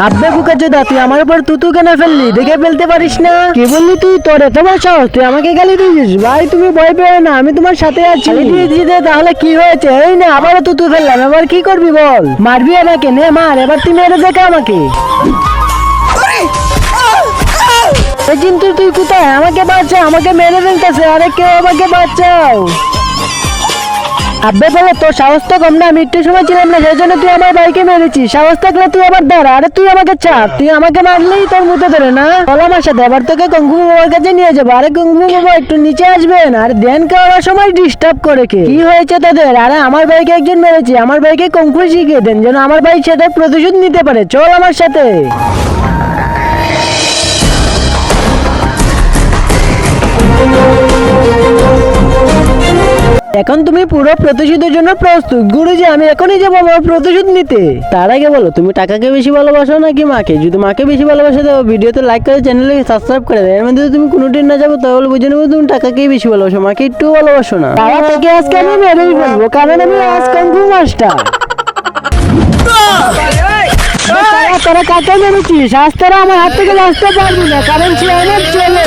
আব্বে বুকাচোদা, তুই আমার উপর তুতু কেন ফেললি? দেখে ফেলতে পারিস না? কি বললি তুই? তোর এত বড় সাহস, তুই আমাকে গালি দিয়েছিস? ভাই তুমি ভয় পেও না, আমি তোমার সাথে আছি। তাহলে কি হয়েছে? এই না আবারও তুতু ফেললাম, এবার কি করবি বল? মারবি আমাকে? নে মার, এবার তুই মেরে দেখা আমাকে। কিন্তু তুই কোথায়? আমাকে বাঁচা, আমাকে মেরে ফেলতেছে। আরে কেউ আমাকে বাঁচাও। আব্বে বলো, তোর সাহস তো কম না? আমি একটু সময় ছিলাম না, সেই জন্য তুই আমার ভাইকে মেরেছিস। সাহস থাকলে তুই আবার দাঁড়া। আরে তুই আমাকে চাপ, তুই আমাকে মারলেই তোর মুখে ধরে না? বল আমার সাথে, এবার তোকে কুংফু বাবার কাছে নিয়ে যাবো। আরে কুংফু বাবা একটু নিচে আসবেন। আর ধ্যান খাওয়ার সময় ডিস্টার্ব করে কে? কি হয়েছে তোদের? আরে আমার ভাইকে একজন মেরেছি, আমার ভাইকে কুংফু শিখিয়ে দেন যেন আমার ভাই সাথে প্রতিশোধ নিতে পারে। চল আমার সাথে। এখন তুমি পুরো প্রতিশোধের জন্য প্রস্তুত? গুরুজি আমি এখনই যাবো আমার প্রতিশোধ নিতে। তার আগে বলো, তুমি টাকাকে বেশি ভালোবাসো নাকি মাকে? যদি মাকে বেশি ভালোবাসো তো ভিডিওতে লাইক করে চ্যানেলকে সাবস্ক্রাইব করে দেয়। এর মধ্যে তুমি কোনোদিন না যাবো তাহলে বুঝে নেবো তুমি টাকাকেই বেশি ভালোবাসো, মাকে একটু ভালোবাসো না। তারা থেকে আজকে আমি মেরেই ফেলবো, কারণ আমি আজ কুংফু মাস্টার। তোরা কাকে মেরেছিস? আজ তোরা আমার হাত থেকে বাঁচতে পারবি না, কারণ সে আমার ছেলে।